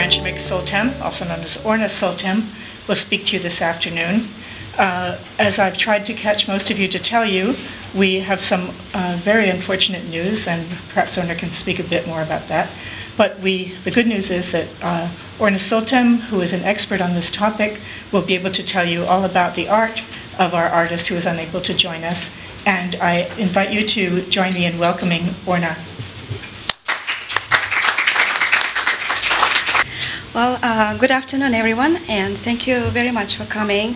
Uranchimeg Tsultem, also known as Orna Tsultem, will speak to you this afternoon. As I've tried to catch most of you to tell you, we have some very unfortunate news, and perhaps Orna can speak a bit more about that. But the good news is that Orna Tsultem, who is an expert on this topic, will be able to tell you all about the art of our artist who is unable to join us. And I invite you to join me in welcoming Orna. Well, good afternoon, everyone, and thank you very much for coming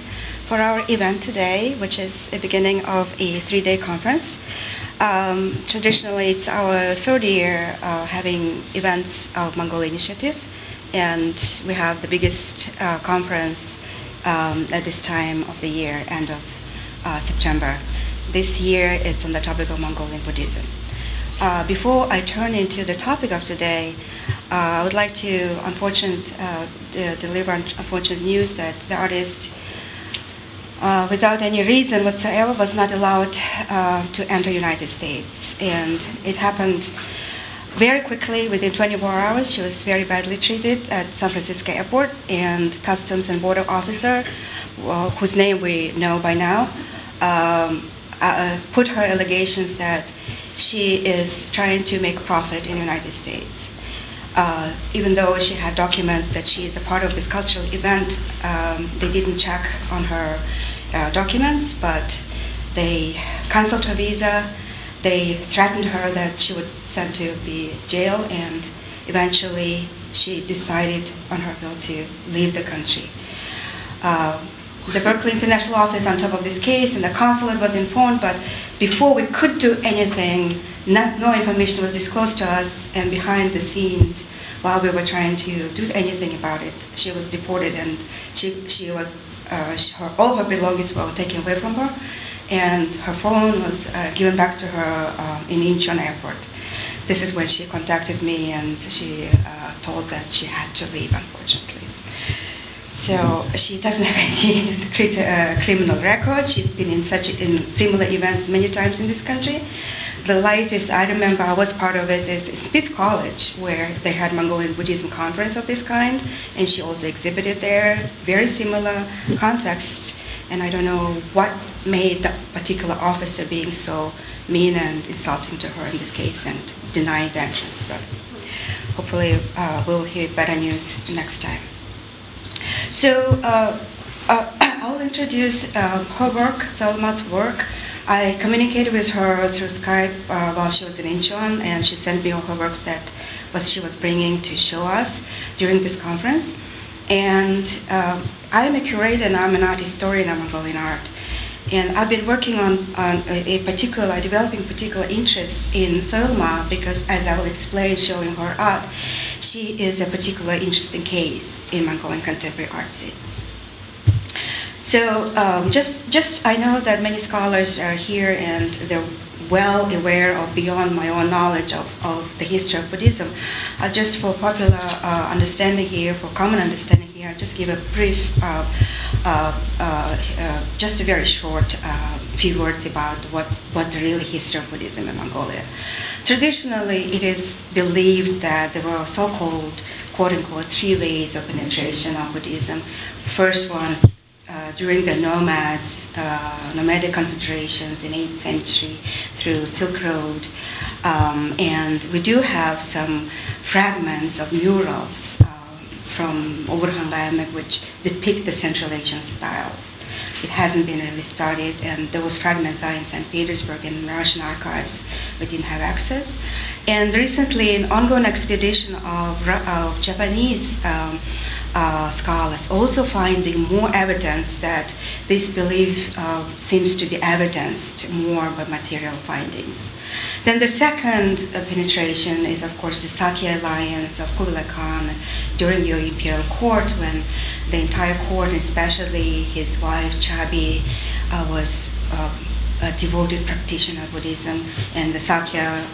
for our event today, which is the beginning of a 3-day conference. Traditionally, it's our third year having events of Mongolia Initiative, and we have the biggest conference at this time of the year, end of September. This year, it's on the topic of Mongolian Buddhism. Before I turn into the topic of today, I would like to deliver unfortunate news that the artist, without any reason whatsoever, was not allowed to enter the United States. And it happened very quickly. Within 24 hours, she was very badly treated at San Francisco airport, and Customs and Border Officer, whose name we know by now, put her allegations that she is trying to make profit in the United States. Even though she had documents that she is a part of this cultural event, they didn't check on her documents, but they canceled her visa. They threatened her that she would sent to the jail, and eventually she decided on her will to leave the country. The Berkeley International Office on top of this case, and the consulate was informed, but before we could do anything, no information was disclosed to us, and behind the scenes, while we were trying to do anything about it, she was deported, and all her belongings were taken away from her, and her phone was given back to her in Incheon airport. This is when she contacted me, and she told that she had to leave, unfortunately. So she doesn't have any criminal record. She's been in similar events many times in this country. The latest I remember, I was part of it, is Smith College, where they had Mongolian Buddhism conference of this kind, and she also exhibited there, very similar context, and I don't know what made that particular officer being so mean and insulting to her in this case and denying the entrance, but hopefully we'll hear better news next time. So I'll introduce her work, Soyolmaa's work. I communicated with her through Skype while she was in Incheon, and she sent me all her works that she was bringing to show us during this conference. And I'm a curator and I'm an art historian of Mongolian art. And I've been working on developing particular interest in Soyolmaa because, as I will explain, showing her art, she is a particularly interesting case in Mongolian contemporary art scene. So I know that many scholars are here and they're well aware of beyond my own knowledge of the history of Buddhism. Just for popular understanding here, for common understanding here, I'll just give a brief, just a very short few words about what the real history of Buddhism in Mongolia. Traditionally, it is believed that there were so-called, quote-unquote, 3 ways of penetration of Buddhism. First one, during the nomadic confederations in 8th century through Silk Road. And we do have some fragments of murals from Uranchimeg which depict the Central Asian styles. It hasn't been really studied, and those fragments are in St. Petersburg in Russian archives. We didn't have access. And recently, an ongoing expedition of Japanese scholars also finding more evidence that this belief seems to be evidenced more by material findings. Then the second penetration is, of course, the Sakya alliance of Kublai Khan during the imperial court, when the entire court, especially his wife Chabi, was a devoted practitioner of Buddhism, and the Sakya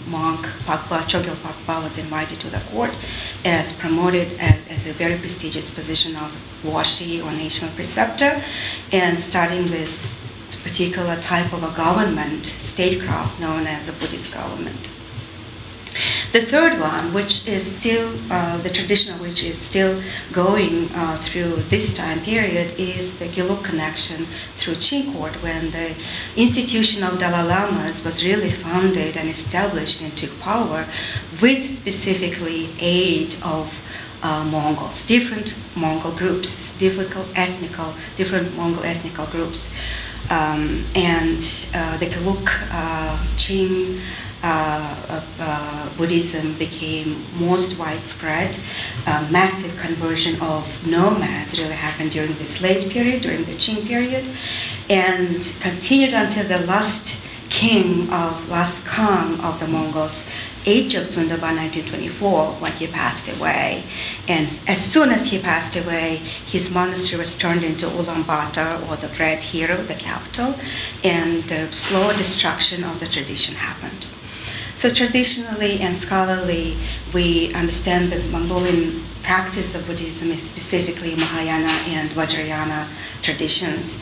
monk Pakpa, Chogyal Pakpa, was invited to the court as promoted as a very prestigious position of washi or national preceptor, and starting this particular type of a government, statecraft known as a Buddhist government. The third one, which is still the tradition of which is still going through this time period, is the Gelug connection through Qing court, when the institution of Dalai Lamas was really founded and established and took power with specifically aid of Mongols, different Mongol groups, different Mongol ethnic groups. And the Gelug Qing Buddhism became most widespread. Massive conversion of nomads really happened during this late period, during the Qing period, and continued until the last Kang of the Mongols, age of Tsundoba 1924, when he passed away. And as soon as he passed away, his monastery was turned into Ulaanbaatar, or the Great Hero, the capital, and the slow destruction of the tradition happened. So traditionally and scholarly, we understand the Mongolian practice of Buddhism is specifically Mahayana and Vajrayana traditions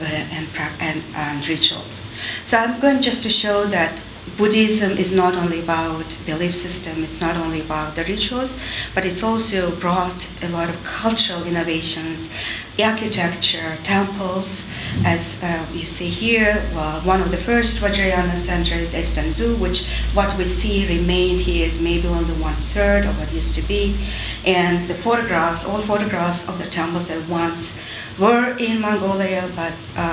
and rituals. So I'm going just to show that Buddhism is not only about belief system, it's not only about the rituals, but it's also brought a lot of cultural innovations, architecture, temples, as you see here. One of the first Vajrayana centers, Ektanzu, which what we see remained here is maybe only 1/3 of what used to be. And the photographs, all photographs of the temples that once were in Mongolia, but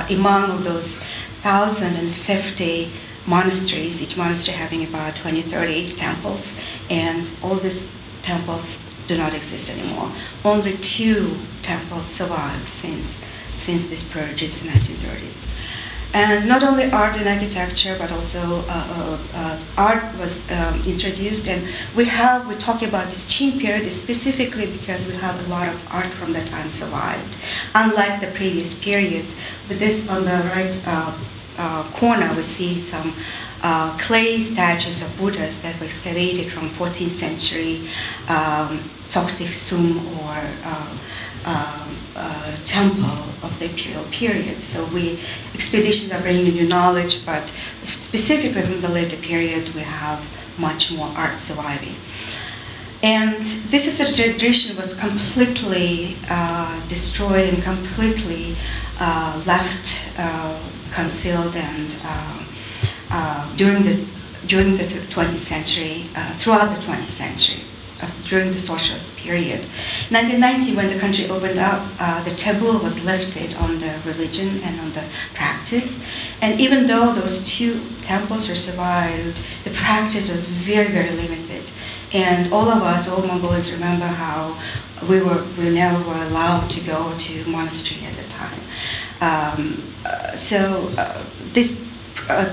among those 1,050 monasteries, each monastery having about 20-30 temples, and all these temples do not exist anymore. Only 2 temples survived since this purges in the 1930s. And not only art and architecture, but also art was introduced, and we talk about this Qing period specifically because we have a lot of art from that time survived, unlike the previous periods. With this on the right corner, we see some clay statues of Buddhas that were excavated from 14th century Tsoktik Sum, or temple of the imperial period. So expeditions are bringing new knowledge, but specifically from the later period, we have much more art surviving. And this is a tradition was completely destroyed and completely left concealed, and during the 20th century, throughout the 20th century, during the socialist period. 1990, when the country opened up, the taboo was lifted on the religion and on the practice. And even though those 2 temples were survived, the practice was very, very limited. And all of us, all Mongolians, remember how we never were allowed to go to monastery at the time. This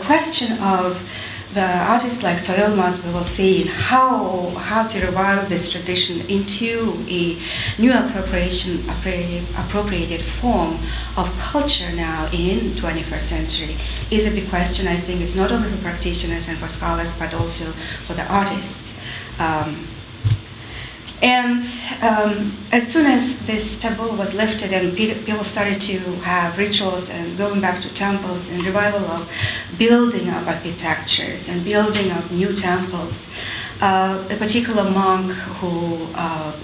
question of the artists like Soyolmaa, we will see how to revive this tradition into a new appropriated form of culture now in 21st century is a big question. I think it's not only for practitioners and for scholars, but also for the artists. As soon as this taboo was lifted and people started to have rituals and going back to temples and revival of building up architectures and building up new temples, a particular monk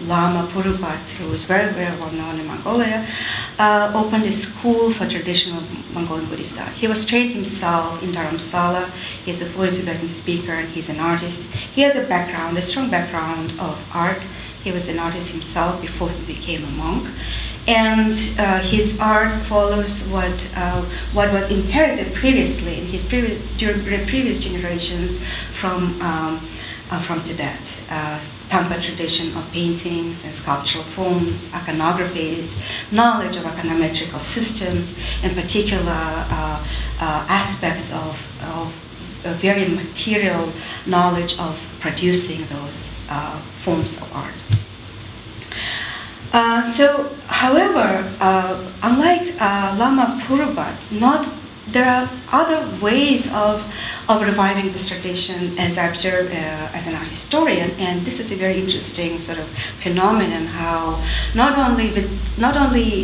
Lama Purupat, who is very, very well known in Mongolia, opened a school for traditional Mongolian Buddhist art. He was trained himself in Dharamsala. He's a fluent Tibetan speaker, and he's an artist. He has a strong background of art. He was an artist himself before he became a monk. And his art follows what was inherited previously in during previous generations from Tibet. Tampa tradition of paintings and sculptural forms, iconographies, knowledge of iconometrical systems, in particular aspects of very material knowledge of producing those forms of art. However, unlike Lama Purupat, not there are other ways of reviving this tradition, as I observe as an art historian, and this is a very interesting sort of phenomenon. How not only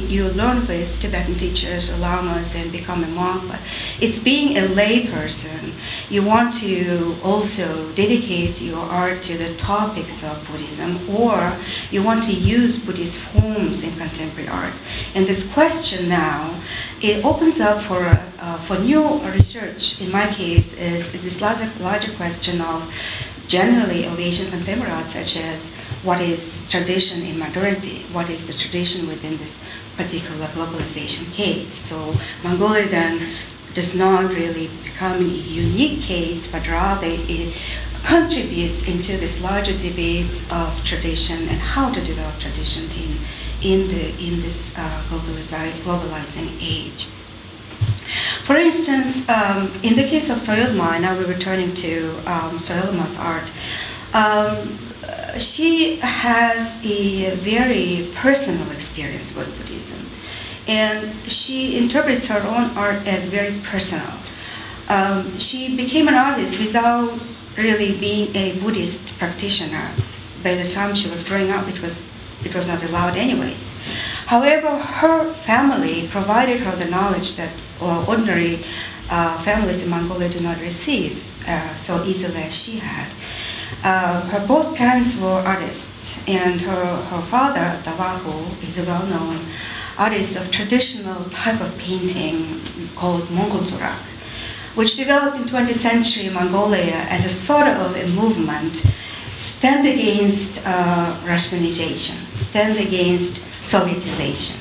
you learn with Tibetan teachers or lamas and become a monk, but it's being a lay person. You want to also dedicate your art to the topics of Buddhism, or you want to use Buddhist forms in contemporary art. And this question now, it opens up for new research. In my case, is this larger question of generally of Asian contemporary art, such as what is tradition in modernity, what is the tradition within this particular globalization case. So Mongolia then does not really become a unique case, but rather it contributes into this larger debate of tradition and how to develop tradition in this globalizing age. For instance, in the case of Soyolmaa, now we're returning to Soyolmaa's art, she has a very personal experience with Buddhism, and she interprets her own art as very personal. She became an artist without really being a Buddhist practitioner. By the time she was growing up, it was not allowed anyways. However, her family provided her the knowledge that ordinary families in Mongolia do not receive so easily as she had. Her both parents were artists, and her father, Davaakhuu, is a well-known artist of traditional type of painting called Mongol, which developed in 20th century Mongolia as a sort of a movement, stand against Russianization, stand against Sovietization.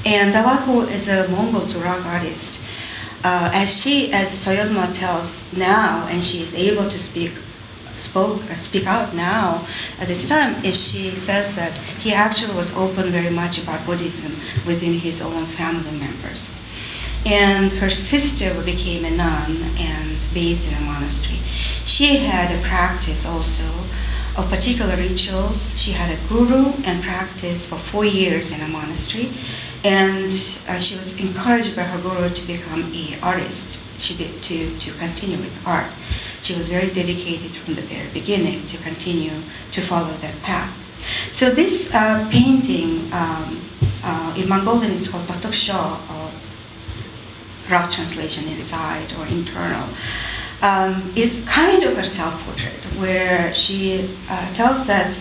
And Davaakhuu is a Mongol Turak artist. As Soyolmaa tells now, and she is able to speak out now at this time, is she says that he actually was open very much about Buddhism within his own family members. And her sister became a nun and based in a monastery. She had a practice also of particular rituals. She had a guru and practiced for 4 years in a monastery. And she was encouraged by her guru to become an artist, to continue with art. She was very dedicated from the very beginning to continue to follow that path. So this painting, in Mongolian it's called Batoksho, or rough translation inside or internal, is kind of a self-portrait where she tells that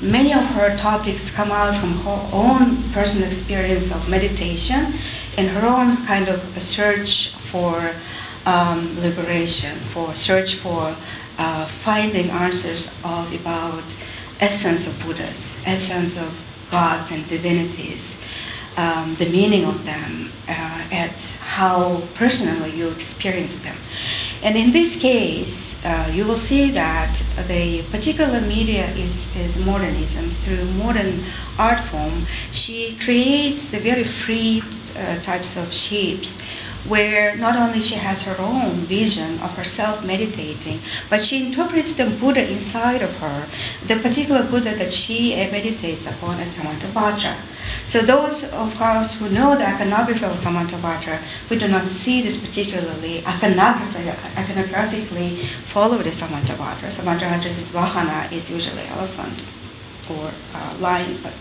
many of her topics come out from her own personal experience of meditation and her own kind of a search for liberation, for search for finding answers about essence of Buddhas, essence of gods and divinities, the meaning of them, at how personally you experience them. And in this case, you will see that the particular media is modernism. Through modern art form, she creates the very free types of shapes, where not only she has her own vision of herself meditating, but she interprets the Buddha inside of her, the particular Buddha that she meditates upon as Samantabhadra. So those of us who know the iconography of Samantabhadra, we do not see this particularly iconographically followed as Samantabhadra. Samantabhadra's vahana is usually elephant or lion, but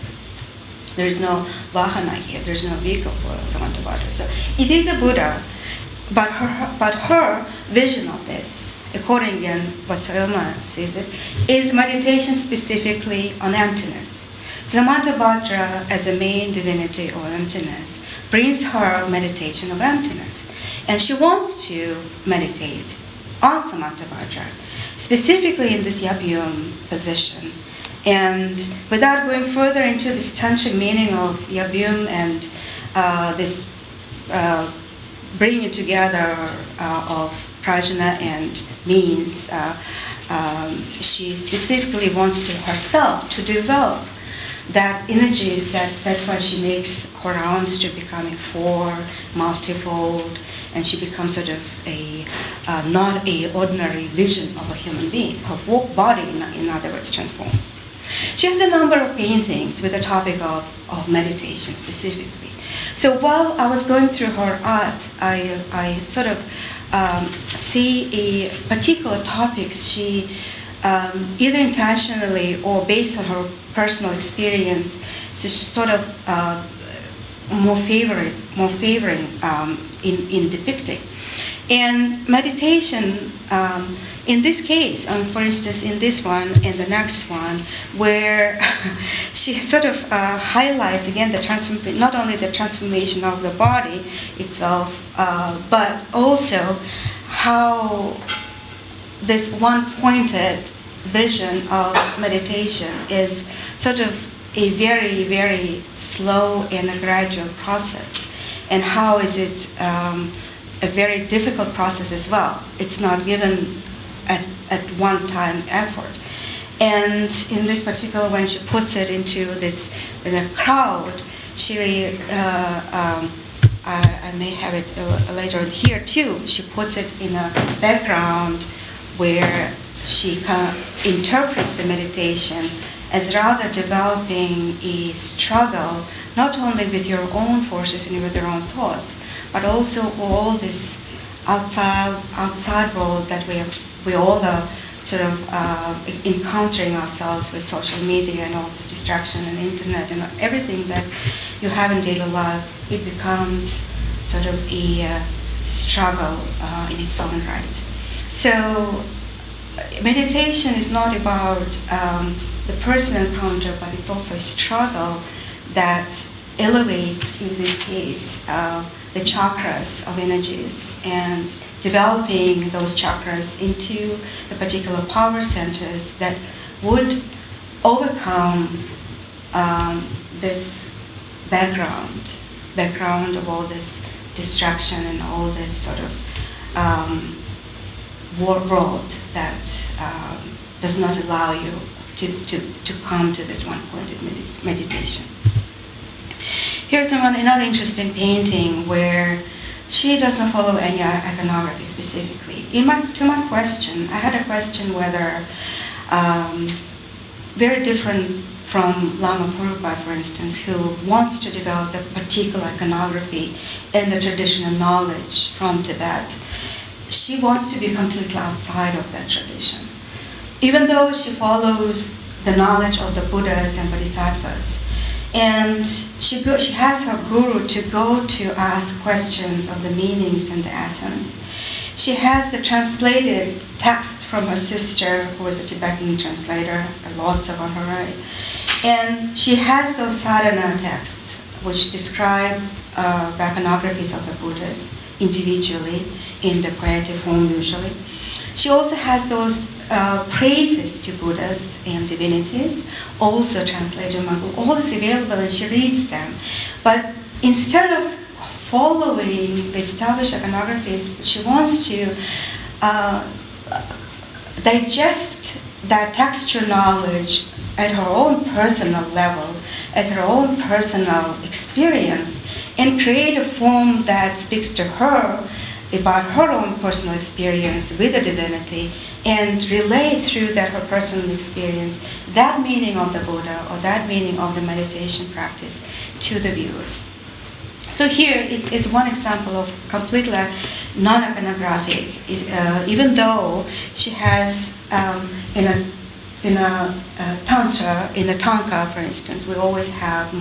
there is no vahana here. There is no vehicle for Samantabhadra. So it is a Buddha, but her vision of this, according to what Soyolmaa sees it, is meditation specifically on emptiness. Samantabhadra, as a main divinity or emptiness, brings her meditation of emptiness. And she wants to meditate on Samantabhadra, specifically in this Yabyum position. And without going further into this tantric meaning of Yabyum and this bringing together of prajna and means, she specifically wants to herself to develop that energies, that's why she makes her arms to becoming four, multifold, and she becomes sort of not a ordinary vision of a human being. Her whole body, in other words, transforms. She has a number of paintings with the topic of meditation specifically. So while I was going through her art, I sort of see a particular topic she either intentionally or based on her personal experience, she's sort of more favoring in depicting. And meditation, in this case, for instance, in this one and the next one, where she sort of highlights again the not only the transformation of the body itself, but also how this one-pointed vision of meditation is sort of a very, very slow and a gradual process, and how is it a very difficult process as well. It's not given at one time effort. And in this particular, when she puts it into this in a crowd, she I may have it later here too. She puts it in a background where she kind of interprets the meditation as rather developing a struggle, not only with your own forces and with your own thoughts, but also all this outside world that we all are sort of encountering ourselves with social media and all this distraction and internet and everything that you have in daily life. It becomes sort of a struggle in its own right. So meditation is not about the personal encounter, but it's also a struggle that elevates, in this case, the chakras of energies and developing those chakras into the particular power centers that would overcome this background of all this distraction and all this sort of world that does not allow you to come to this one-pointed meditation. Here's another interesting painting where she does not follow any iconography specifically. To my question, I had a question whether, very different from Lama Prabhupada, for instance, who wants to develop a particular iconography and the traditional knowledge from Tibet. She wants to be completely outside of that tradition. Even though she follows the knowledge of the Buddhas and Bodhisattvas, and she has her guru to go to ask questions of the meanings and the essence. She has the translated texts from her sister, who is a Tibetan translator, lots of on her right. And she has those sadhana texts, which describe the iconographies of the Buddhas individually, in the poetic form usually. She also has those praises to Buddhas and divinities, also translated in Mongolian. All is available and she reads them. But instead of following the established iconographies, she wants to digest that textual knowledge at her own personal level, at her own personal experience, and create a form that speaks to her about her own personal experience with the divinity, and relay through that her personal experience that meaning of the Buddha or that meaning of the meditation practice to the viewers. So here is one example of completely non-iconographic, even though she has in a tantra, in a tanka, for instance, we always have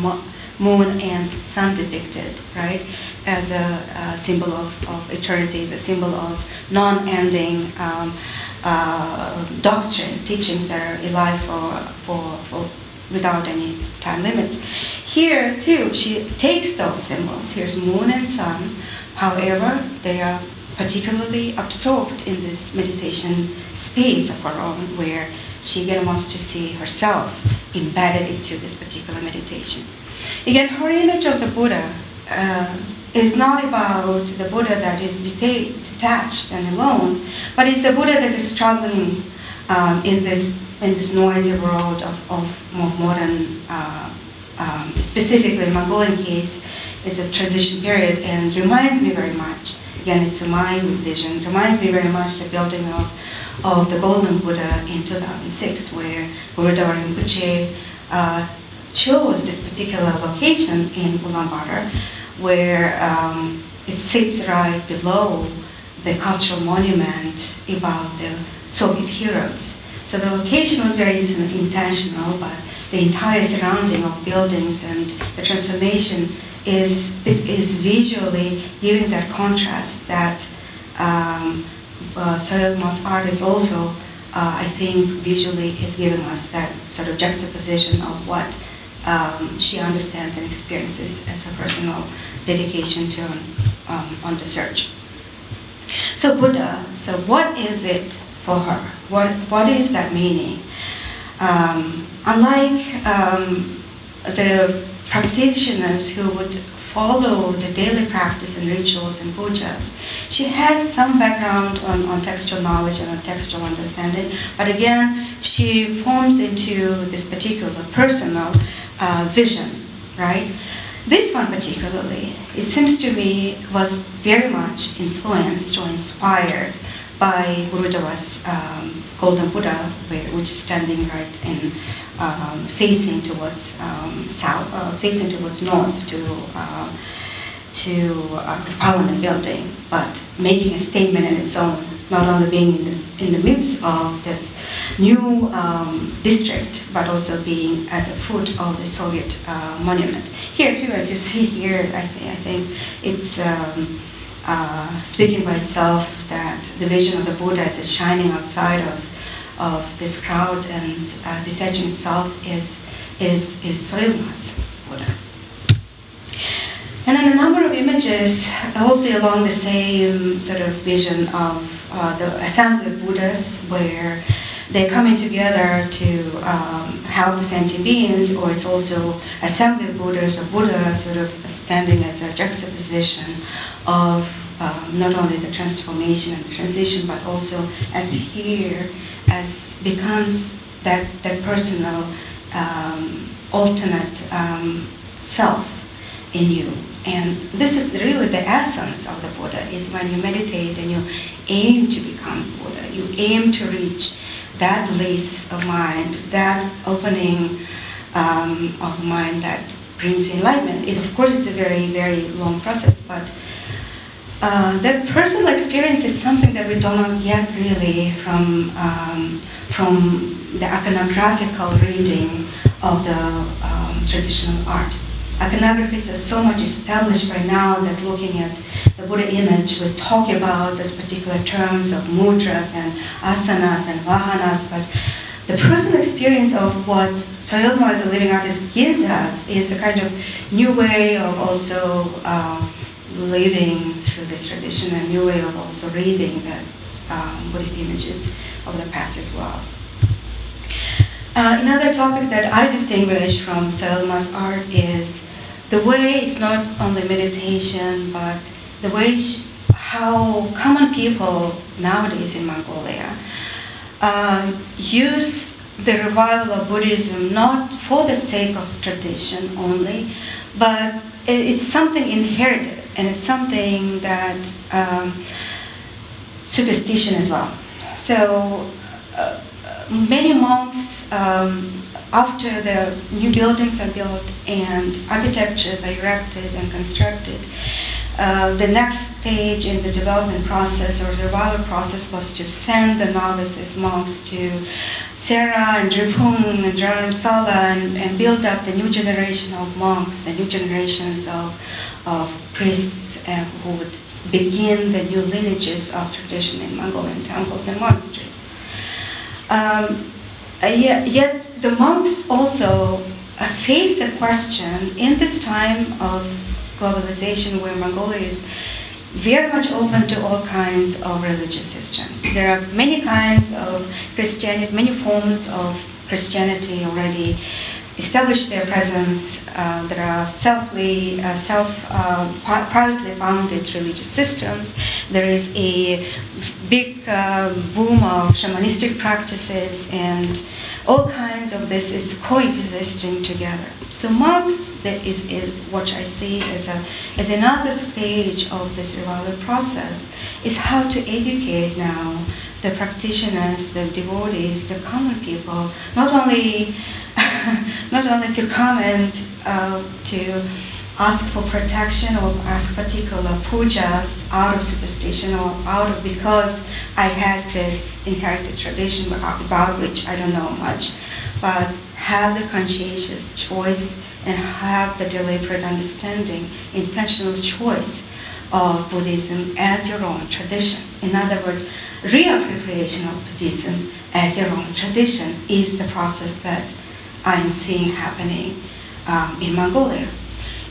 moon and sun depicted, right, as a symbol of eternity, as a symbol of non-ending doctrine, teachings that are alive for without any time limits. Here, too, she takes those symbols. Here's moon and sun. However, they are particularly absorbed in this meditation space of her own, where she again wants to see herself embedded into this particular meditation. Again, her image of the Buddha is not about the Buddha that is detached and alone, but it's the Buddha that is struggling in this noisy world of more modern, specifically in Mongolian case, it's a transition period, and reminds me very much, again, it's a mind vision, reminds me very much the building of the Golden Buddha in 2006, where Gurudeva Rinpoche chose this particular location in Ulaanbaatar, where it sits right below the cultural monument about the Soviet heroes. So the location was very intentional, but the entire surrounding of buildings and the transformation is visually giving that contrast that Soyolmaa's art is also, I think, visually is giving us that sort of juxtaposition of what she understands and experiences as her personal dedication to on the search. So Buddha, so what is it for her? What is that meaning? Unlike the practitioners who would follow the daily practice and rituals and pujas, she has some background on textual knowledge and on textual understanding, but again, she forms into this particular personal vision, right? This one particularly, it seems to me, was very much influenced or inspired by Gurudev's Golden Buddha, which is standing right in facing towards facing towards north to the Parliament building, but making a statement in its own, not only being in the midst of this new district, but also being at the foot of the Soviet monument. Here too, as you see here, I think it's speaking by itself that the vision of the Buddha as it's shining outside of this crowd and detaching itself is Soyolmaa's Buddha. And then a number of images also along the same sort of vision of the assembly of Buddhas, where they're coming together to help the sentient beings, or it's also assembly of Buddhas, or Buddha sort of standing as a juxtaposition of not only the transformation and the transition, but also as here, as becomes that personal alternate self in you. And this is really the essence of the Buddha, is when you meditate and you aim to become Buddha, you aim to reach that bliss of mind, that opening of mind that brings you enlightenment. Of course, it's a very, very long process, but that personal experience is something that we do not get really from the iconographical reading of the traditional art. Iconographies are so much established by now that looking at the Buddha image, we talk about those particular terms of mudras and asanas and vahanas, but the personal experience of what Soyolmaa as a living artist gives us is a kind of new way of also living through this tradition, a new way of also reading the Buddhist images of the past as well. Another topic that I distinguish from Soyolmaa's art is the way it's not only meditation, but the way how common people nowadays in Mongolia use the revival of Buddhism not for the sake of tradition only, but it's something inherited, and it's something that superstition as well. So many monks, after the new buildings are built and architectures are erected and constructed, the next stage in the development process or the revival process was to send the novices, monks, to Sera and Dripung and Dharamsala and build up the new generation of monks and new generations of priests who would begin the new lineages of tradition in Mongolian temples and monasteries. Yet the monks also face the question in this time of globalization, where Mongolia is very much open to all kinds of religious systems. There are many kinds of Christianity, many forms of Christianity already established their presence. There are privately founded religious systems. There is a big boom of shamanistic practices, and all kinds of this is coexisting together. So monks, that is what I see as another stage of this revival process, is how to educate now the practitioners, the devotees, the common people, not only not only to come and to ask for protection or ask particular pujas out of superstition or out of because I has this inherited tradition about which I don't know much, but have the conscientious choice and have the deliberate understanding, intentional choice of Buddhism as your own tradition. In other words, reappropriation of Buddhism as your own tradition is the process that I'm seeing happening in Mongolia.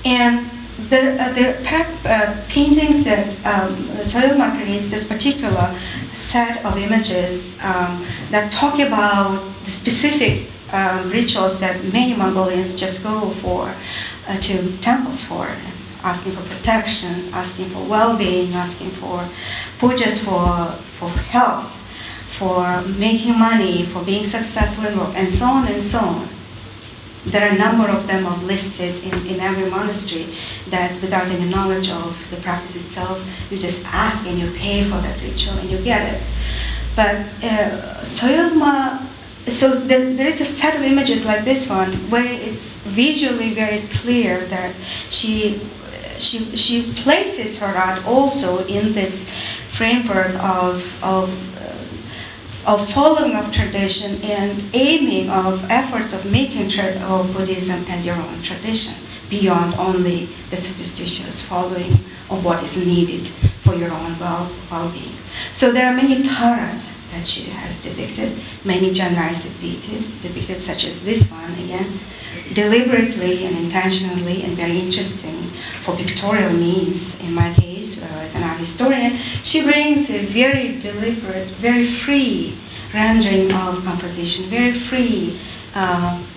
And the paintings that Soyolmaa creates, this particular set of images that talk about the specific rituals that many Mongolians just go for, to temples for, asking for protection, asking for well-being, asking for pujas for health, for making money, for being successful in work, and so on and so on. There are a number of them listed in every monastery that without any knowledge of the practice itself, you just ask and you pay for that ritual and you get it. But Soyolmaa, so there is a set of images like this one where it's visually very clear that she places her art also in this framework of following of tradition and aiming of efforts of making of Buddhism as your own tradition, beyond only the superstitious following of what is needed for your own well-being. So there are many taras that she has depicted, many generalized deities depicted, such as this one, again, deliberately and intentionally and very interesting for pictorial means. In my case, as an art historian, she brings a very deliberate, very free rendering of composition, very free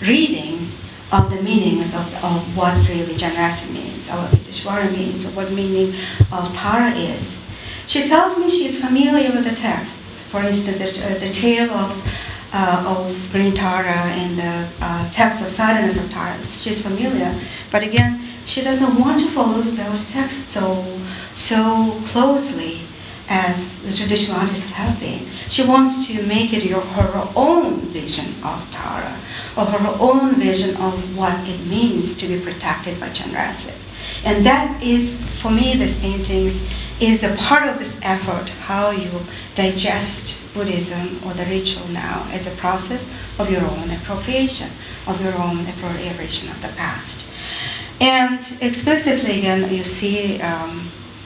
reading of the meanings of what really Janrasa means, or what Dishwara means, or what meaning of Tara is. She tells me she is familiar with the texts. For instance, the tale of Green Tara and the text of sadhanas of Tara. She's familiar, but again, she doesn't want to follow those texts so closely as the traditional artists have been. She wants to make it her own vision of Tara, or her own vision of what it means to be protected by Janrasa. And that is, for me, this paintings is a part of this effort, how you digest Buddhism or the ritual now as a process of your own appropriation, of your own appropriation of the past. And explicitly, again, you see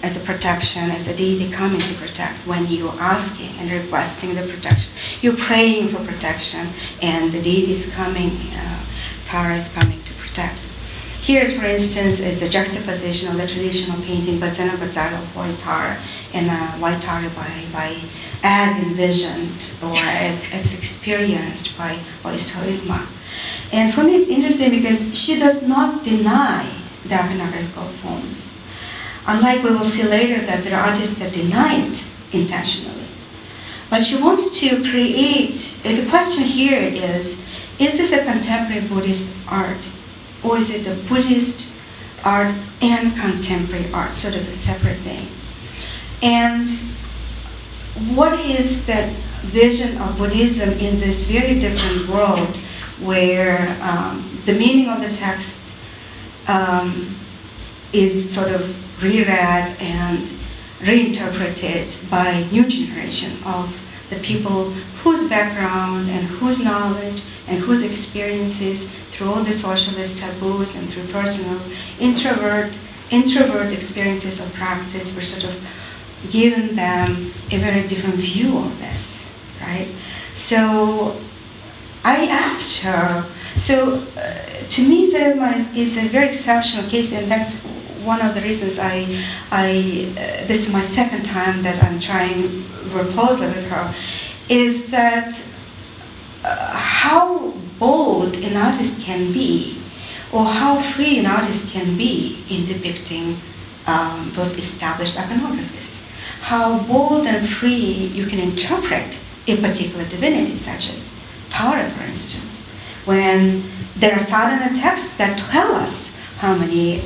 as a protection, as a deity coming to protect when you're asking and requesting the protection. You're praying for protection, and the deity is coming, Tara is coming to protect. Here's, for instance, is a juxtaposition of the traditional painting Batsana Batsara of white Tara and white Tara by as envisioned or as experienced by Soyolmaa. And for me it's interesting because she does not deny the iconographical forms. Unlike we will see later that there are artists that deny it intentionally. But she wants to create, the question here is this a contemporary Buddhist art? Or is it a Buddhist art and contemporary art, sort of a separate thing? And what is that vision of Buddhism in this very different world where the meaning of the text is sort of reread and reinterpreted by new generation of the people whose background and whose knowledge and whose experiences through all the socialist taboos and through personal introvert experiences of practice were sort of given them a very different view of this, right? So I asked her, so to me Soyolmaa is a very exceptional case, and that's one of the reasons this is my second time that I'm trying work closely with her, is that how bold an artist can be, or how free an artist can be in depicting those established iconographies. How bold and free you can interpret a particular divinity, such as Tara, for instance, when there are sadhana texts that tell us how many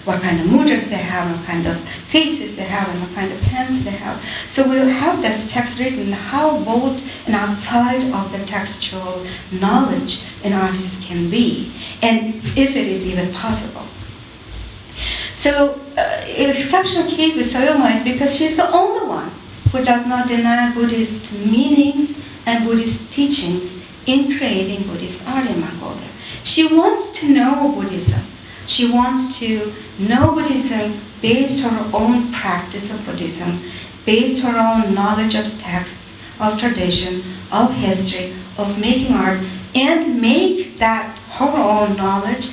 what kind of mudras they have, what kind of faces they have, and what kind of hands they have. So we'll have this text written, how bold and outside of the textual knowledge an artist can be, and if it is even possible. So an exceptional case with Soyolmaa is because she's the only one who does not deny Buddhist meanings and Buddhist teachings in creating Buddhist art in Mongolia. She wants to know Buddhism. She wants to know Buddhism based on her own practice of Buddhism, based on her own knowledge of texts, of tradition, of history, of making art, and make that her own knowledge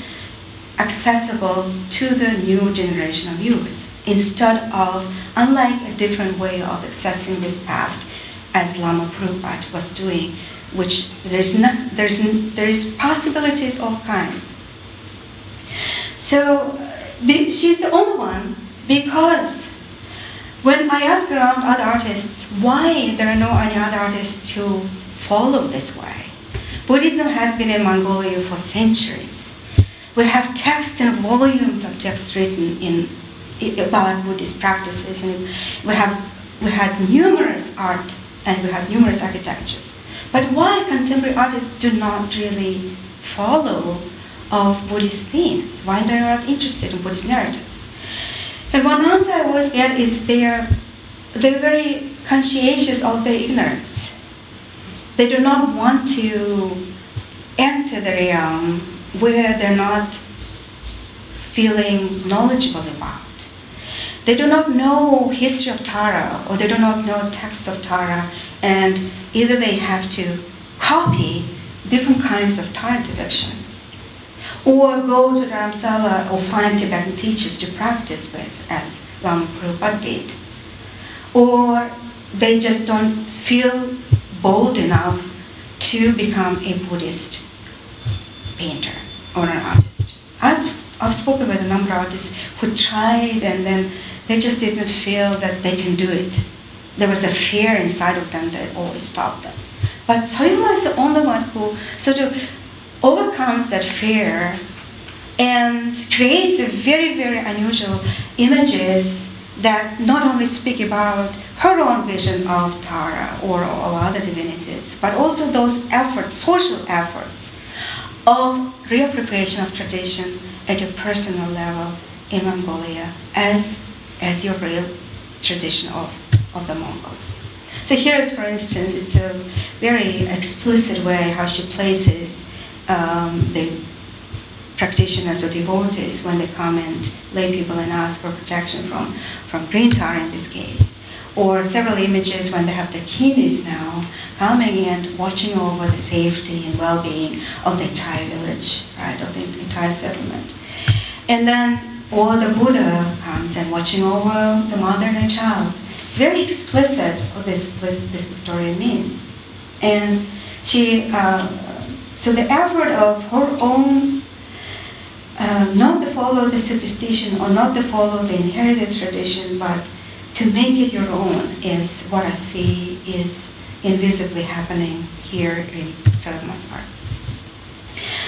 accessible to the new generation of viewers, instead of, unlike a different way of accessing this past, as Lama Prabhupada was doing, which there is possibilities all kinds. So she's the only one, because when I ask around other artists why there are no any other artists who follow this way, Buddhism has been in Mongolia for centuries. We have texts and volumes of texts written about Buddhist practices, and we had numerous art and we have numerous architectures. But why contemporary artists do not really follow of Buddhist themes? Why they're not interested in Buddhist narratives? And one answer I always get is they're very conscientious of their ignorance. They do not want to enter the realm where they're not feeling knowledgeable about. They do not know history of Tara, or they do not know texts of Tara, and either they have to copy different kinds of Tara traditions, or go to Dharamsala or find Tibetan teachers to practice with, as Lama Prabhupada did. Or they just don't feel bold enough to become a Buddhist painter or an artist. I've spoken with a number of artists who tried, and then they just didn't feel that they can do it. There was a fear inside of them that always stopped them. But Soyolmaa is the only one who sort of overcomes that fear and creates a very, very unusual images that not only speak about her own vision of Tara or other divinities, but also those efforts, social efforts, of reappropriation of tradition at a personal level in Mongolia as your real tradition of the Mongols. So here is, for instance, it's a very explicit way how she places the practitioners or devotees when they come and lay people and ask for protection from green Tara in this case. Or several images when they have the kinis now coming and watching over the safety and well-being of the entire village, right, of the entire settlement. And then or the Buddha comes and watching over the mother and the child. It's very explicit what this Victorian means. And she, so the effort of her own, not to follow the superstition or not to follow the inherited tradition, but to make it your own is what I see is invisibly happening here in Soyolmaa's art.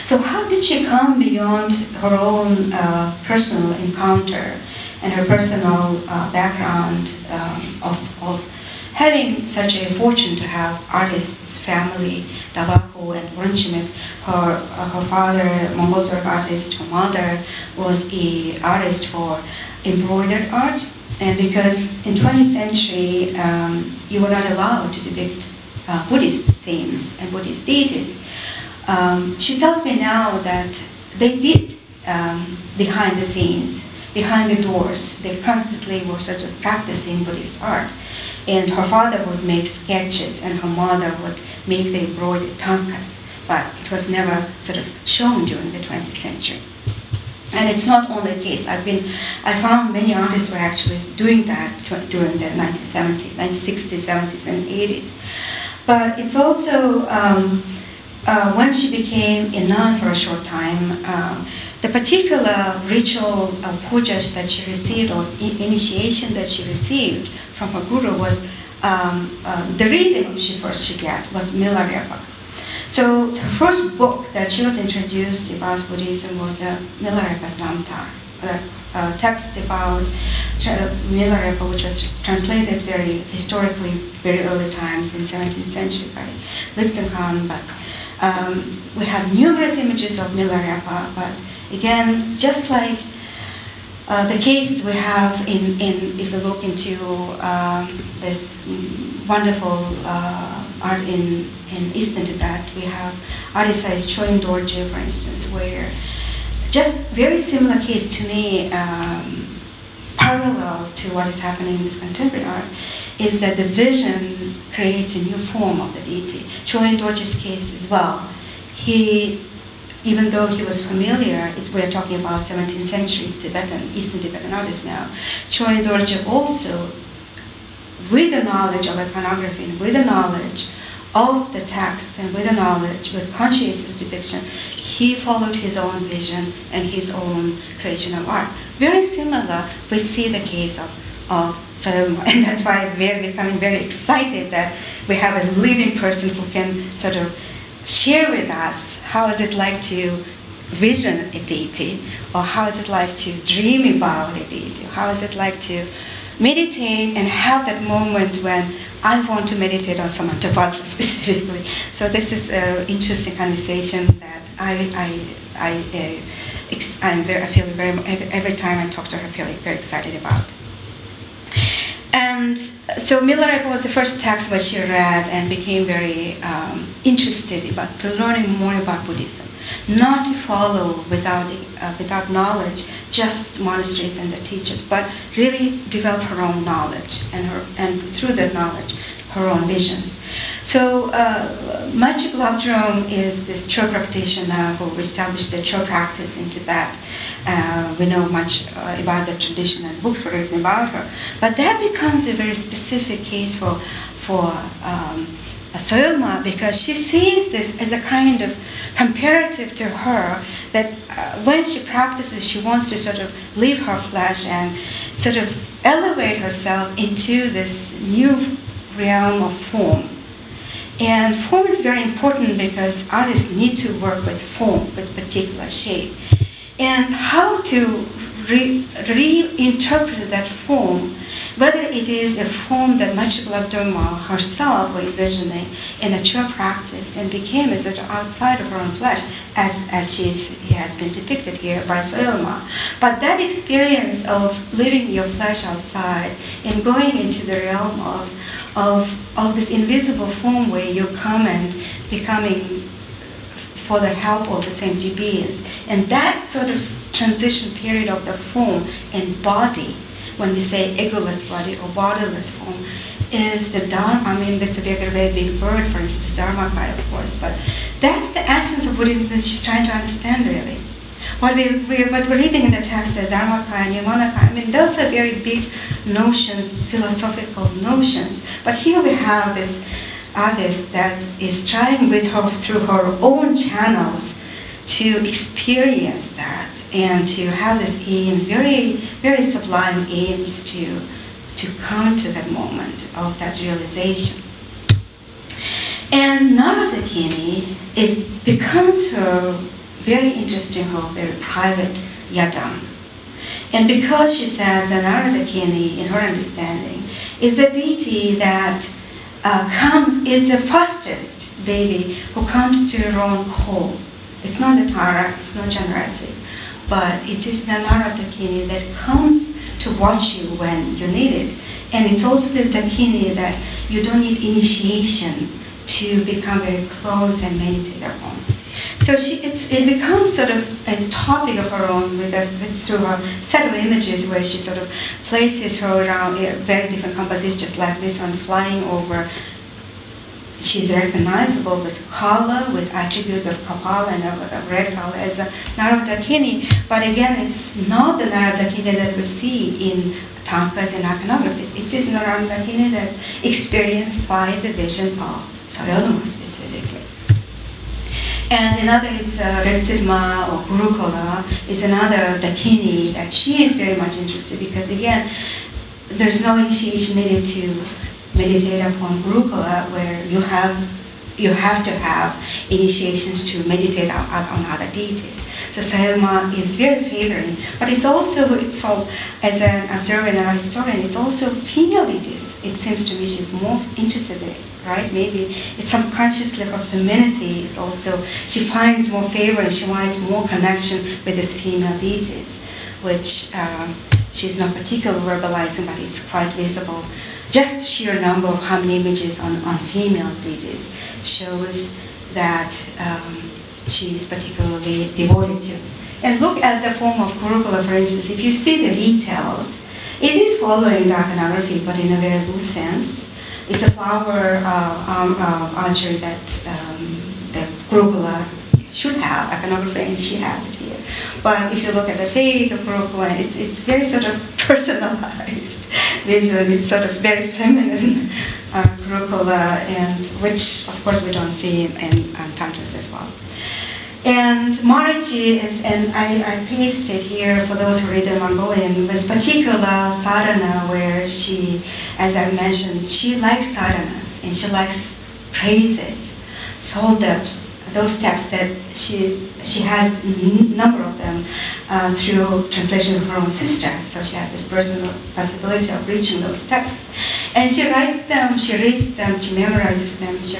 So how did she come beyond her own personal encounter and her personal background of having such a fortune to have artists, family, Davaakhuu and Uranchimeg, her father, Mongol artist, her mother was an artist for embroidered art, and because in 20th century you were not allowed to depict Buddhist themes and Buddhist deities, she tells me now that they did behind the scenes, behind the doors. They constantly were sort of practicing Buddhist art. And her father would make sketches and her mother would make the embroidered tankas, but it was never sort of shown during the 20th century. And it's not only the case. I found many artists were actually doing that during the 1970s, 1960s, 70s, and 80s. But it's also, when she became a nun for a short time, the particular ritual pujas that she received or initiation that she received from her guru was, the reading she got was Milarepa. So her first book that she was introduced about Buddhism was Milarepa's Namtar, text about Milarepa, which was translated very historically, very early times in 17th century by Lipton Khan. But we have numerous images of Milarepa. But again, just like the cases we have if we look into this wonderful art in Eastern Tibet, we have artist Choyin Dorje, for instance, where just very similar case to me, parallel to what is happening in this contemporary art, is that the vision creates a new form of the deity. Choyin Dorje's case as well. Even though he was familiar, we're talking about 17th century Tibetan, Eastern Tibetan artists now, Choyin Dorje also, with the knowledge of iconography and with the knowledge of the text and with the knowledge, with conscientious depiction, he followed his own vision and his own creation of art. Very similar, we see the case of Soyolmaa, and that's why we're becoming very excited that we have a living person who can sort of share with us how is it like to vision a deity, or how is it like to dream about a deity, how is it like to meditate and have that moment when I want to meditate on some Davaakhuu specifically. So this is an interesting conversation that I feel every time I talk to her, I feel very excited about. And so Milarepa was the first text that she read and became very interested about to learning more about Buddhism, not to follow without knowledge just monasteries and the teachers, but really develop her own knowledge and through that knowledge her own visions. So Machik Lobdrome is this Cho practitioner who established the Cho practice in Tibet. We know much about the tradition and books were written about her. But that becomes a very specific case for Soyolmaa, because she sees this as a kind of comparative to her, that when she practices, she wants to sort of leave her flesh and sort of elevate herself into this new realm of form. And form is very important because artists need to work with form, with particular shape. And how to reinterpret that form, whether it is a form that Machik Lobdrome herself was envisioning in a Cho practice and became a sort of outside of her own flesh, as she has been depicted here by Soyolmaa. But that experience of leaving your flesh outside and going into the realm of this invisible form where you come and becoming for the help of the sentient beings. And that sort of transition period of the form and body, when we say egoless body or bodiless form, is the Dharma. I mean, that's a very big word, for instance, Dharmakaya, of course, but that's the essence of Buddhism that she's trying to understand, really. What we're reading in the text, the Dharmakaya, Nirmanakaya, I mean, those are very big notions, philosophical notions. But here we have this artist that is trying with her, through her own channels, to experience that and to have these aims, very, very sublime aims to come to that moment of that realization. And Narodakini becomes her very interesting, her very private yadam. And because she says that Narodakini, in her understanding, is a deity that is the fastest deity who comes to her own call. It's not the Tara, it's not Janrasi, but it is the Narodakini that comes to watch you when you need it. And it's also the Dakini that you don't need initiation to become very close and meditate upon. So it becomes sort of a topic of her own through her set of images where she sort of places her around very different compositions, just like this one, flying over. She's recognizable with color, with attributes of kapala and of red color as a Narodakini. But again, it's not the Narodakini that we see in tankas and iconographies. It is Narodakini that's experienced by the vision of Soyolmaa specifically. And another is Retsidma or Gurukula is another Dakini that she is very much interested, because again, there's no initiation needed to meditate upon Gurukula, where you have to have initiations to meditate on other deities. So Soyolmaa is very favoring, but it's also, as an observer and a historian, it's also female deities. It seems to me she's more interested in, right? Maybe it's some conscious level of femininity. It's also, she finds more favor and she finds more connection with these female deities, which she's not particularly verbalizing, but it's quite visible. Just sheer number of how many images on female deities shows that she's particularly devoted to. And look at the form of Gurukula, for instance. If you see the details, it is following the iconography, but in a very loose sense. It's a flower archery that the Gurukula should have, iconography, and she has it here. But if you look at the face of Gurukula, it's very sort of personalized vision. It's sort of very feminine Gurukula, and which, of course, we don't see in tantras as well. And Maharaji is, and I pasted here for those who read in Mongolian, was particular sadhana where she, as I mentioned, she likes sadhanas and she likes praises, soul depths, those texts that she has a number of them through translation of her own sister. So she has this personal possibility of reaching those texts. And she writes them, she reads them, she memorizes them, she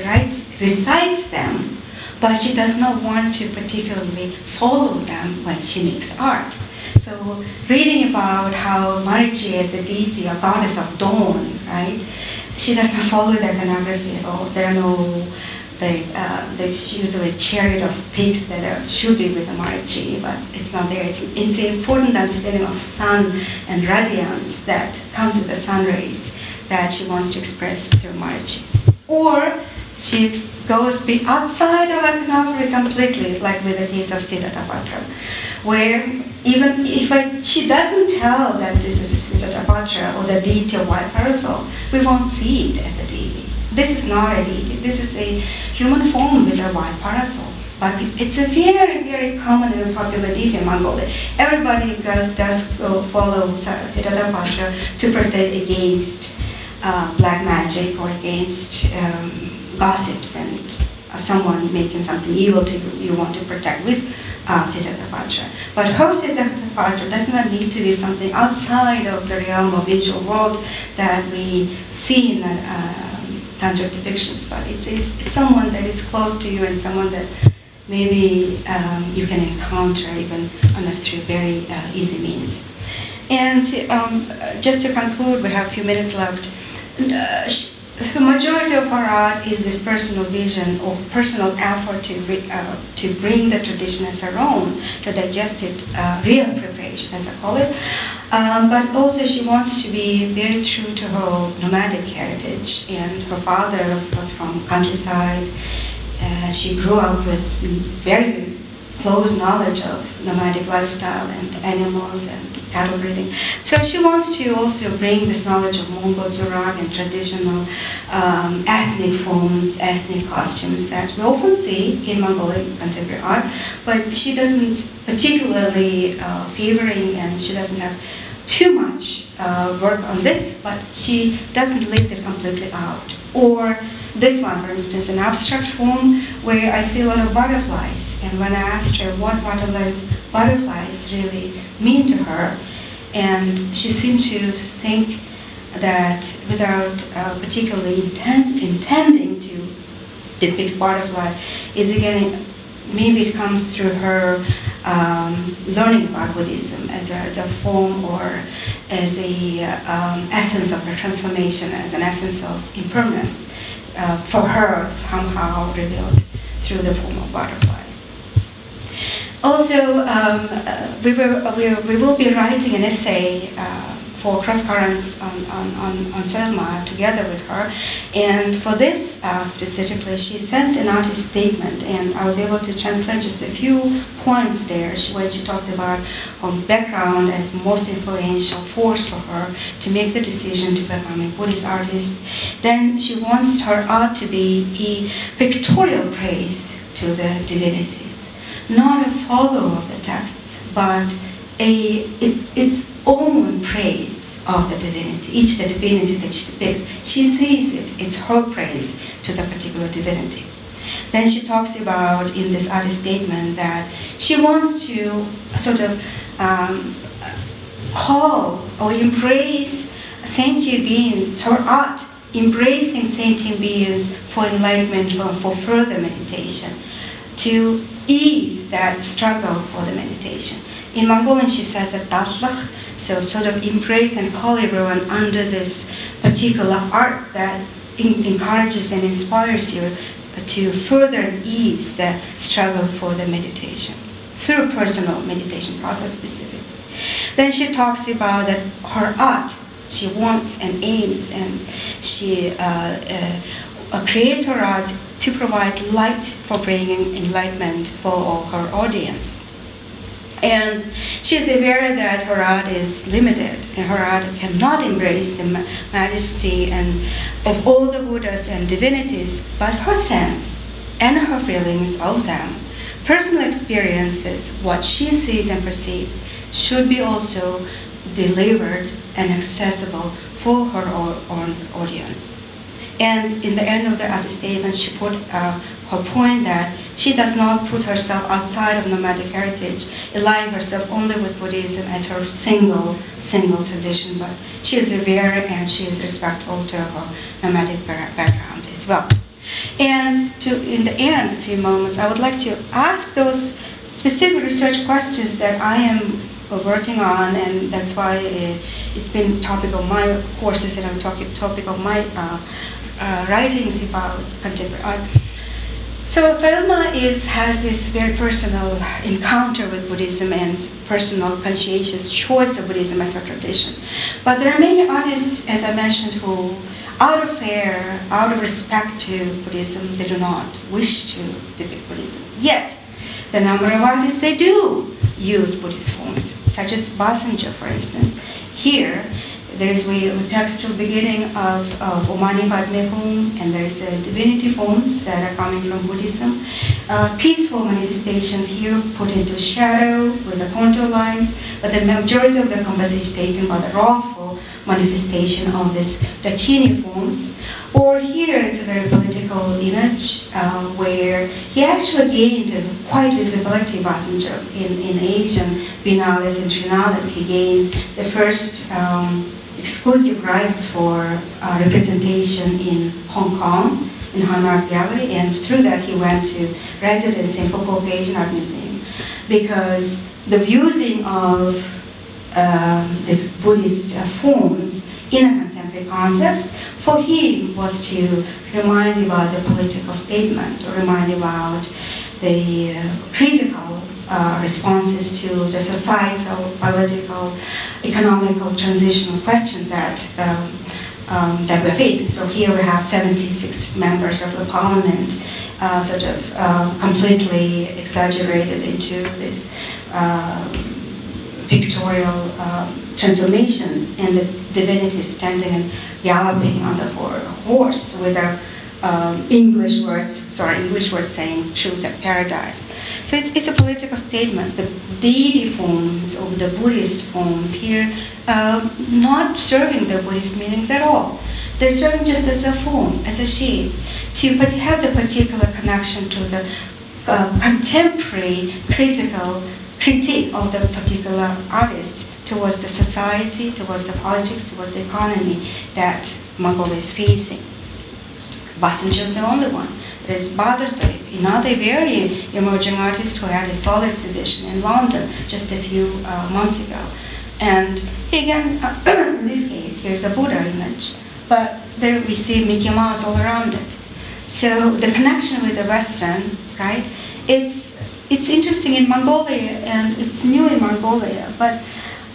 recites them, but she does not want to particularly follow them when she makes art. So reading about how Maharaji is the deity or goddess of dawn, right? She does not follow the iconography at all. There are no, there's usually a chariot of pigs that should be with the Maharaji, but it's not there. It's an important understanding of sun and radiance that comes with the sun rays that she wants to express through Maharaji. Or she goes outside of iconography completely, like with the case of Siddhartha, where even if she doesn't tell that this is Siddhartha or the deity of white parasol, we won't see it as a deity. This is not a deity. This is a human form with a white parasol. But it's a very, very common and popular deity in Mongolia. Everybody does follow Siddhartha to protect against black magic or against gossips and someone making something evil to you, you want to protect with Siddhartha. But her Siddhartha does not need to be something outside of the realm of visual world that we see in tantric depictions, but it's someone that is close to you and someone that maybe you can encounter even through very easy means. And just to conclude, we have a few minutes left. The majority of our art is this personal vision or personal effort to bring the tradition as our own, to digest it, reappropriation as I call it. But also she wants to be very true to her nomadic heritage, and her father was from countryside. She grew up with very close knowledge of nomadic lifestyle and animals and cattle breeding. So she wants to also bring this knowledge of Mongol Zurak and traditional ethnic forms, ethnic costumes that we often see in Mongolian contemporary art, but she doesn't particularly favoring, and she doesn't have too much work on this, but she doesn't lift it completely out. Or this one, for instance, an abstract form where I see a lot of butterflies. And when I asked her what butterflies really mean to her, and she seemed to think that without particularly intending to depict butterfly, is again, maybe it comes through her learning about Buddhism as a form or as a essence of her transformation, as an essence of impermanence. For her, somehow revealed through the form of butterfly. Also, we will be writing an essay for Cross Currents on Soyolmaa together with her, and for this specifically, she sent an artist statement, and I was able to translate just a few points there when she talks about her background as most influential force for her to make the decision to become a Buddhist artist. Then she wants her art to be a pictorial praise to the divinities, not a follow of the texts, but its own praise of the divinity, each the divinity that she depicts. She sees it, it's her praise to the particular divinity. Then she talks about, in this artist statement, that she wants to sort of call or embrace sentient beings, her art, embracing sentient beings for enlightenment, for further meditation, to ease that struggle for the meditation. In Mongolian, she says that datlach, so sort of embrace and call everyone under this particular art that encourages and inspires you to further ease the struggle for the meditation through personal meditation process specifically. Then she talks about that her art, she wants and aims, and she creates her art to provide light for bringing enlightenment for all her audience. And she is aware that her art is limited, and her art cannot embrace the majesty and of all the Buddhas and divinities, but her sense and her feelings of them, personal experiences, what she sees and perceives, should be also delivered and accessible for her own audience. And in the end of the artist statement, she put her point that she does not put herself outside of nomadic heritage, aligning herself only with Buddhism as her single tradition, but she is aware and she is respectful to her nomadic background as well. And in the end, a few moments, I would like to ask those specific research questions that I am working on, and that's why it's been topic of my courses and a topic of my writings about contemporary art. So Soyolmaa has this very personal encounter with Buddhism and personal conscientious choice of Buddhism as her tradition. But there are many artists, as I mentioned, who, out of fear, out of respect to Buddhism, they do not wish to depict Buddhism. Yet, the number of artists they do use Buddhist forms, such as Basanjo, for instance. Here, there is a textual beginning of Omani Padme form, and there is divinity forms that are coming from Buddhism. Peaceful manifestations here put into shadow with the contour lines, but the majority of the composition is taken by the wrathful manifestation of these Dakini forms. Or here it's a very political image where he actually gained quite visibility, Basanjo, in Asian biennales and triennales. He gained the first exclusive rights for representation in Hong Kong, in Han Art Gallery, and through that he went to residence in Fukuoka Asian Art Museum, because the using of these Buddhist forms in a contemporary context for him was to remind about the political statement, or remind about the critical responses to the societal, political, economical, transitional questions that that we're facing. So here we have 76 members of the parliament, sort of completely exaggerated into this pictorial transformations, and the divinity standing and galloping on the horse with a English word saying truth and paradise. So it's a political statement. The deity forms of the Buddhist forms here not serving the Buddhist meanings at all. They're serving just as a form, as a shape, to have the particular connection to the contemporary critical critique of the particular artist towards the society, towards the politics, towards the economy that Mongolia is facing. Basanjo is the only one. There is Badrzoy, another very emerging artist who had a solo exhibition in London just a few months ago. And again, in this case, here's a Buddha image, but there we see Mickey Mouse all around it. So the connection with the Western, right? It's interesting in Mongolia, and it's new in Mongolia, but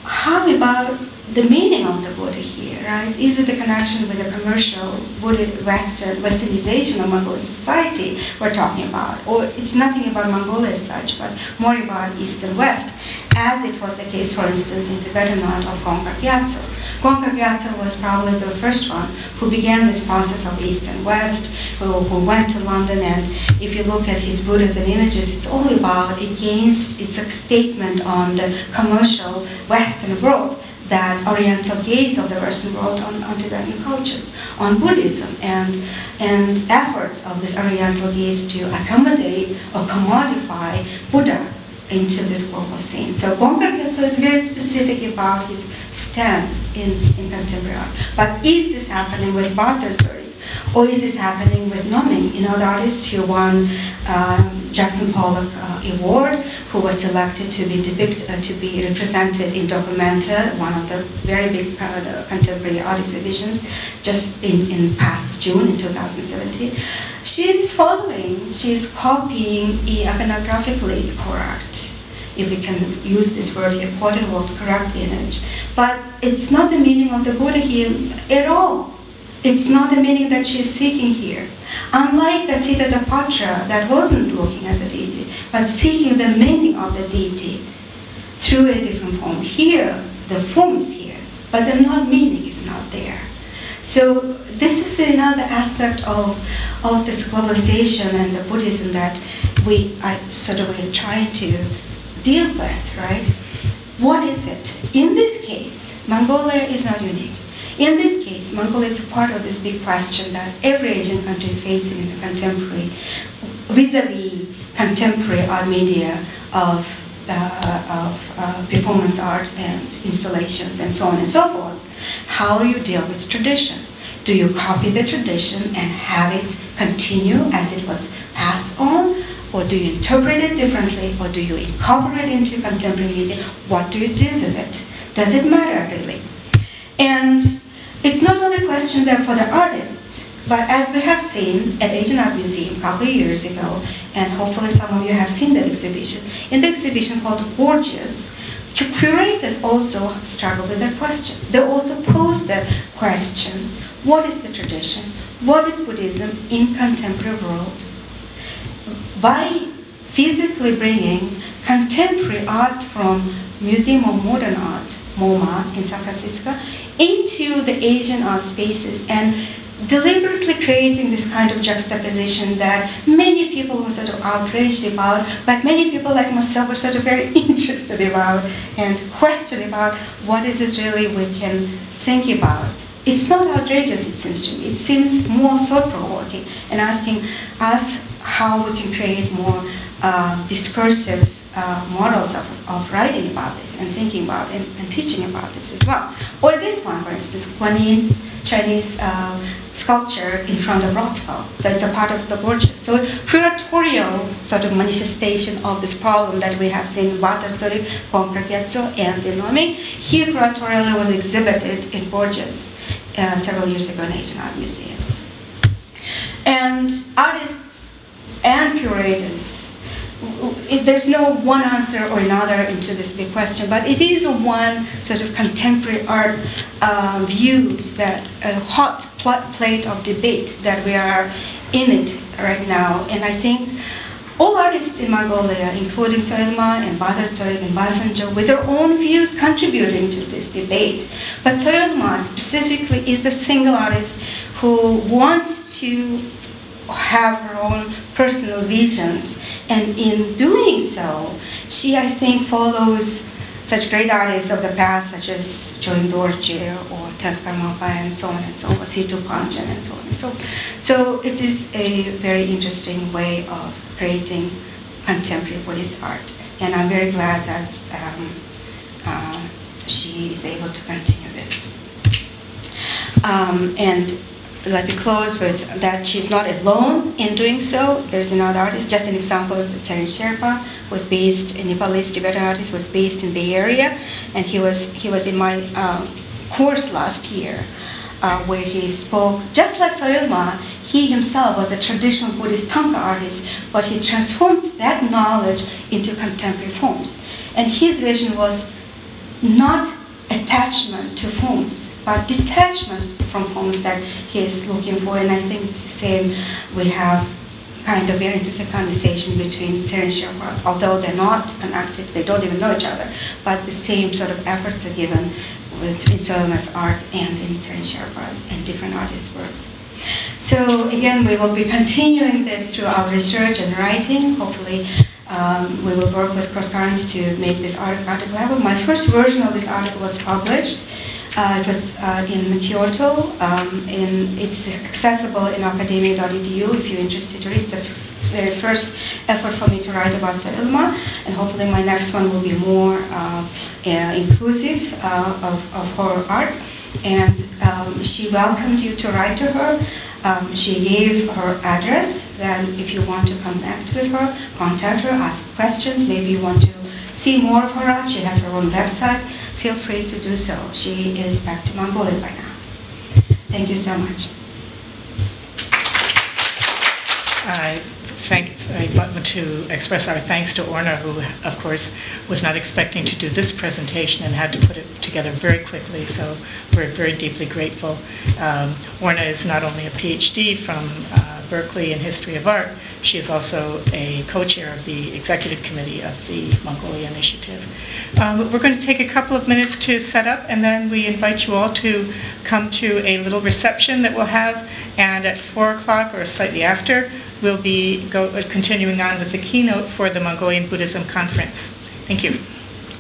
how about the meaning of the Buddha here, right? Is it the connection with the commercial Buddha westernization of Mongolian society we're talking about? Or it's nothing about Mongolia as such, but more about East and West, as it was the case, for instance, in Tibetan art of Gongpa Gyatso. Gongpa Gyatso was probably the first one who began this process of East and West, who went to London, and if you look at his Buddhas and images, it's all about it's a statement on the commercial Western world. that Oriental gaze of the Western world on Tibetan cultures, on Buddhism, and efforts of this Oriental gaze to accommodate or commodify Buddha into this global scene. So Bongar Gyatso is very specific about his stance in contemporary art. But is this happening with Badr Tzorik? Or is this happening with Noming, the artist who won Jackson Pollock Award, who was selected to be represented in Documenta, one of the very big contemporary art exhibitions, just in past June in 2017. She's copying iconographically correct, if we can use this word here, quote-unquote, correct image. But it's not the meaning of the Buddha here at all. It's not the meaning that she's seeking here. Unlike the Siddhartha that wasn't looking as a deity, but seeking the meaning of the deity through a different form. Here, the form is here, but the meaning is not there. So this is another aspect of this globalization and the Buddhism that we're trying to deal with, right? What is it? In this case, Mongolia is not unique. In this case, Mongolia is a part of this big question that every Asian country is facing in the contemporary, vis-a-vis contemporary art media of performance art and installations and so on and so forth. How you deal with tradition. Do you copy the tradition and have it continue as it was passed on? Or do you interpret it differently? Or do you incorporate it into contemporary media? What do you do with it? Does it matter really? And it's not only a question there for the artists, but as we have seen at Asian Art Museum a couple of years ago, and hopefully some of you have seen that exhibition, in the exhibition called Gorgeous, curators also struggle with that question. They also pose the question, what is the tradition? What is Buddhism in contemporary world? By physically bringing contemporary art from Museum of Modern Art, MoMA in San Francisco, into the Asian art spaces and deliberately creating this kind of juxtaposition that many people were sort of outraged about, but many people like myself were sort of very interested about and questioned about what is it really we can think about. It's not outrageous, it seems to me. It seems more thought-provoking and asking us how we can create more discursive models of writing about this and thinking about and teaching about this as well. Or this one, for instance, Guanyin Chinese sculpture in front of Rothko. That's a part of the Gorgeous. So curatorial sort of manifestation of this problem that we have seen in Badr Tzorik, Bongar Gyatso, and in Noming. Here curatorially was exhibited in Gorgeous several years ago in Asian Art Museum. And artists and curators, there's no one answer or another into this big question, but it is one sort of contemporary art views that a hot plate of debate that we are in it right now. And I think all artists in Mongolia, including Soyolmaa and Badr Tzorik and Basanjo, with their own views contributing to this debate. But Soyolmaa specifically is the single artist who wants to have her own personal visions, and in doing so, she, I think, follows such great artists of the past, such as Choin Dorje or Tengkar Mapa and so on and so forth, Situ Panchen and so on and so forth. So it is a very interesting way of creating contemporary Buddhist art, and I'm very glad that she is able to continue this. And let me close with that she's not alone in doing so. There's another artist, just an example of Tserin Sherpa, was based, a Nepalese Tibetan artist, was based in Bay Area, and he was in my course last year, where he spoke, just like Soyolmaa, he himself was a traditional Buddhist Thangka artist, but he transformed that knowledge into contemporary forms. And his vision was not attachment to forms, but detachment from forms that he is looking for. And I think it's the same. We have kind of very interesting conversation between Tserin Sherpa, although they're not connected, they don't even know each other, but the same sort of efforts are given in Soyolmaa's art and in Tserin Sherpa's and different artists' works. So again, we will be continuing this through our research and writing. Hopefully We will work with Cross Currents to make this article happen. My first version of this article was published. It was in Kyoto. It's accessible in academia.edu if you're interested to read. It's the very first effort for me to write about Soyolmaa, and hopefully my next one will be more inclusive of her art. And she welcomed you to write to her. She gave her address. Then if you want to connect with her, contact her, ask questions. Maybe you want to see more of her art. She has her own website. Feel free to do so. She is back to Mongolia by now. Thank you so much. I want to express our thanks to Orna, who, of course, was not expecting to do this presentation and had to put it together very quickly, so we're very deeply grateful. Orna is not only a Ph.D. from Berkeley in History of Art, she is also a co-chair of the executive committee of the Mongolia Initiative. We're going to take a couple of minutes to set up, and then we invite you all to come to a little reception that we'll have, and at 4 o'clock or slightly after, we'll be continuing on with the keynote for the Mongolian Buddhism Conference. Thank you.